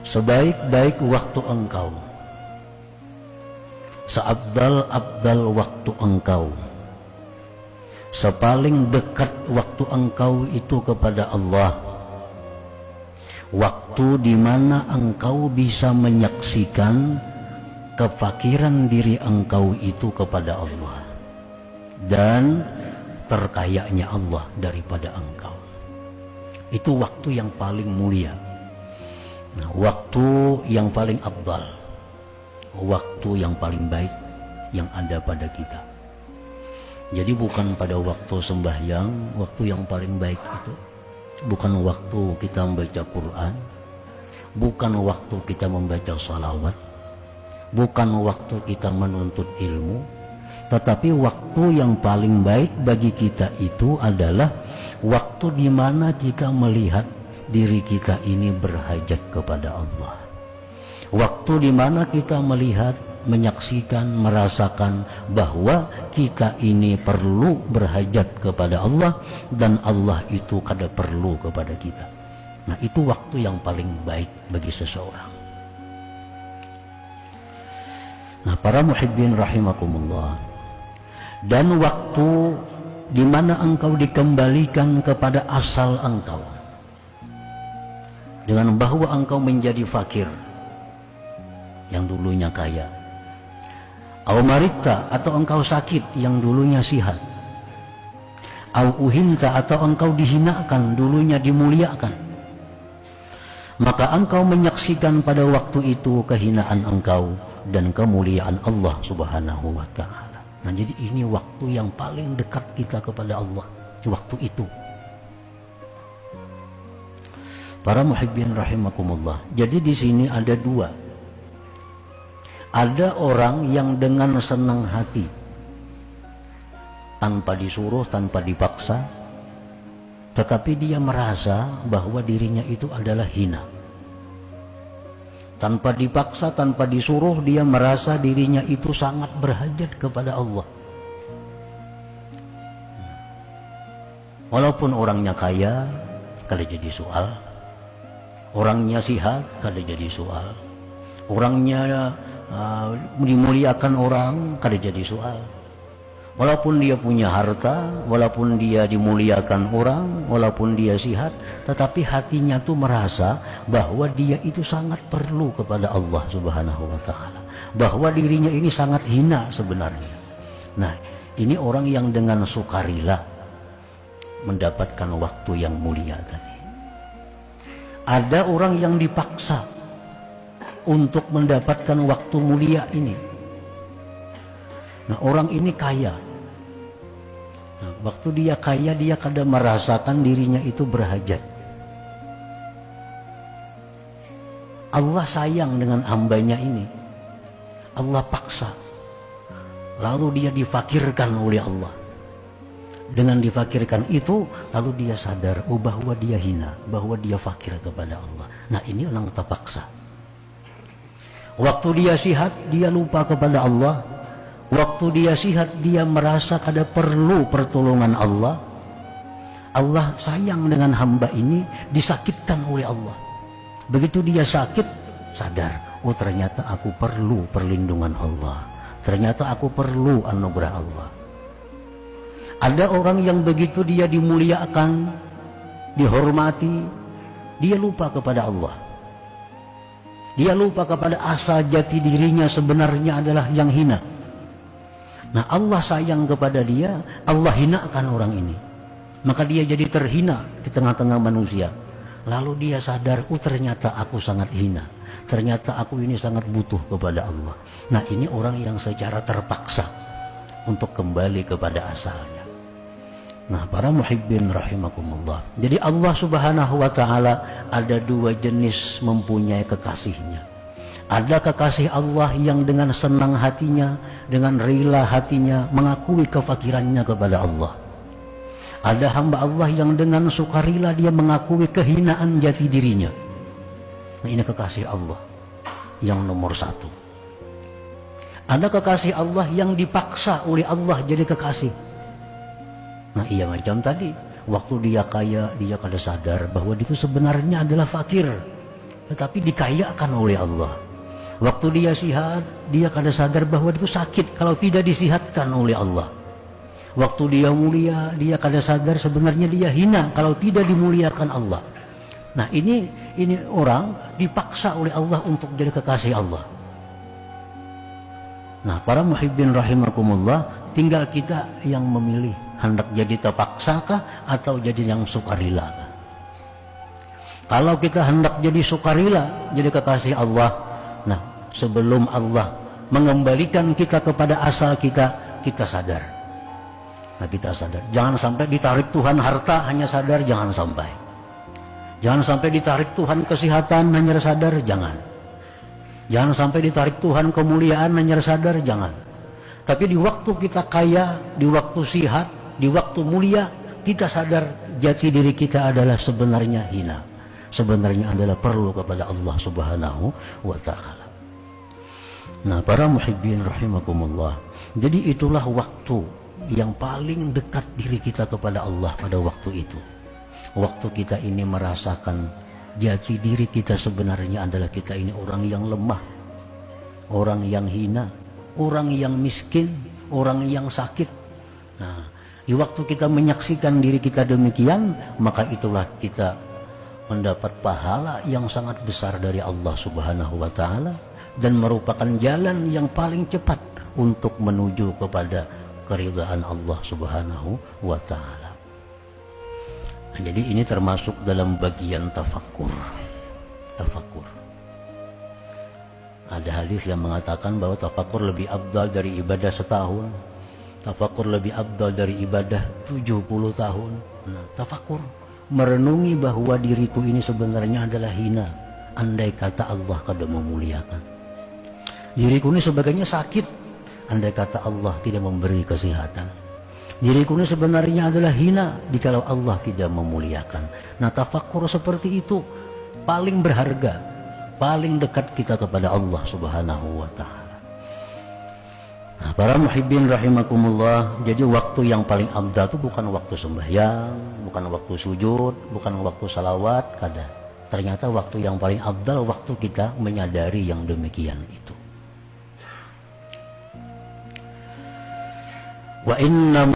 sebaik-baik waktu engkau, seabdal-abdal waktu engkau, sepaling dekat waktu engkau itu kepada Allah, waktu di mana engkau bisa menyaksikan kefakiran diri engkau itu kepada Allah dan terkayanya Allah daripada engkau. Itu waktu yang paling mulia. Nah, waktu yang paling abdal, waktu yang paling baik yang ada pada kita. Jadi bukan pada waktu sembahyang, waktu yang paling baik itu bukan waktu kita membaca Quran, bukan waktu kita membaca salawat, bukan waktu kita menuntut ilmu, tetapi waktu yang paling baik bagi kita itu adalah waktu di mana kita melihat diri kita ini berhajat kepada Allah. Waktu di mana kita melihat, menyaksikan, merasakan bahwa kita ini perlu berhajat kepada Allah dan Allah itu kada perlu kepada kita. Nah, itu waktu yang paling baik bagi seseorang. Nah, para muhibbin rahimakumullah, dan waktu di mana engkau dikembalikan kepada asal engkau, dengan bahwa engkau menjadi fakir yang dulunya kaya, au marita atau engkau sakit yang dulunya sihat, au uhinta atau engkau dihinakan dulunya dimuliakan, maka engkau menyaksikan pada waktu itu kehinaan engkau dan kemuliaan Allah Subhanahu wa ta'ala. Nah, jadi ini waktu yang paling dekat kita kepada Allah, waktu itu. Para muhibbin rahimakumullah. Jadi di sini ada dua. Ada orang yang dengan senang hati, tanpa disuruh, tanpa dipaksa, tetapi dia merasa bahwa dirinya itu adalah hina. Tanpa dipaksa, tanpa disuruh, dia merasa dirinya itu sangat berhajat kepada Allah. Walaupun orangnya kaya, kada jadi soal. Orangnya sihat, kada jadi soal. Orangnya dimuliakan orang, kada jadi soal. Walaupun dia punya harta, walaupun dia dimuliakan orang, walaupun dia sihat, tetapi hatinya tuh merasa bahwa dia itu sangat perlu kepada Allah Subhanahu wa ta'ala, bahwa dirinya ini sangat hina sebenarnya. Nah, ini orang yang dengan sukarela mendapatkan waktu yang mulia tadi. Ada orang yang dipaksa untuk mendapatkan waktu mulia ini. Nah, orang ini kaya. Nah, waktu dia kaya, dia kadang merasakan dirinya itu berhajat. Allah sayang dengan hambanya ini. Allah paksa. Lalu dia difakirkan oleh Allah. Dengan difakirkan itu, lalu dia sadar bahwa dia hina, bahwa dia fakir kepada Allah. Nah, ini orang terpaksa. Waktu dia sihat, dia lupa kepada Allah. Waktu dia sihat, dia merasa kada perlu pertolongan Allah. Allah sayang dengan hamba ini, disakitkan oleh Allah. Begitu dia sakit, sadar, ternyata aku perlu perlindungan Allah. Ternyata aku perlu anugerah Allah. Ada orang yang begitu dia dimuliakan, dihormati, dia lupa kepada Allah. Dia lupa kepada asal jati dirinya sebenarnya adalah yang hina. Nah, Allah sayang kepada dia, Allah hinakan orang ini. Maka dia jadi terhina di tengah-tengah manusia. Lalu dia sadar, ternyata aku sangat hina. Ternyata aku ini sangat butuh kepada Allah. Nah, ini orang yang secara terpaksa untuk kembali kepada asalnya. Nah, para muhibbin rahimakumullah. Jadi Allah Subhanahu wa ta'ala ada dua jenis mempunyai kekasihnya. Ada kekasih Allah yang dengan senang hatinya, dengan rela hatinya mengakui kefakirannya kepada Allah. Ada hamba Allah yang dengan sukarela dia mengakui kehinaan jati dirinya. Nah, ini kekasih Allah yang nomor satu. Ada kekasih Allah yang dipaksa oleh Allah jadi kekasih. Nah, iya macam tadi, waktu dia kaya, dia kada sadar bahwa dia itu sebenarnya adalah fakir. tetapi dikayakan oleh Allah. Waktu dia sihat, dia kada sadar bahwa itu sakit kalau tidak disihatkan oleh Allah. Waktu dia mulia, dia kada sadar sebenarnya dia hina kalau tidak dimuliakan Allah. Nah, ini orang dipaksa oleh Allah untuk jadi kekasih Allah. Nah, para muhibbin rahimakumullah, tinggal kita yang memilih hendak jadi terpaksakah atau jadi yang sukarela. Kalau kita hendak jadi sukarela, jadi kekasih Allah, nah sebelum Allah mengembalikan kita kepada asal kita, kita sadar. Nah, kita sadar. Jangan sampai ditarik Tuhan harta hanya sadar, jangan sampai. Jangan sampai ditarik Tuhan kesehatan hanya sadar, jangan. Jangan sampai ditarik Tuhan kemuliaan hanya sadar, jangan. Tapi di waktu kita kaya, di waktu sihat, di waktu mulia, kita sadar jati diri kita adalah sebenarnya hina. Sebenarnya adalah perlu kepada Allah Subhanahu wa ta'ala. Nah, para muhibbin rahimakumullah, jadi itulah waktu yang paling dekat diri kita kepada Allah pada waktu itu. Waktu kita ini merasakan jati diri kita sebenarnya adalah kita ini orang yang lemah, orang yang hina, orang yang miskin, orang yang sakit. Nah, di waktu kita menyaksikan diri kita demikian, maka itulah kita mendapat pahala yang sangat besar dari Allah Subhanahu wa ta'ala, dan merupakan jalan yang paling cepat untuk menuju kepada keridhaan Allah Subhanahu wa ta'ala. Nah, jadi ini termasuk dalam bagian tafakkur. Tafakkur. Ada hadis yang mengatakan bahwa tafakkur lebih afdal dari ibadah setahun. Tafakkur lebih afdal dari ibadah 70 tahun. Nah, tafakkur, merenungi bahwa diriku ini sebenarnya adalah hina andai kata Allah kada memuliakan. Diriku ini sebagainya sakit andai kata Allah tidak memberi kesehatan. Diriku ini sebenarnya adalah hina jikalau Allah tidak memuliakan. Nah, tafakkur seperti itu paling berharga, paling dekat kita kepada Allah Subhanahu wa ta'ala. Nah, para muhibbin rahimakumullah, jadi waktu yang paling abdah itu bukan waktu sembahyang, bukan waktu sujud, bukan waktu salawat, kada. Ternyata waktu yang paling abdal waktu kita menyadari yang demikian itu. Wa inna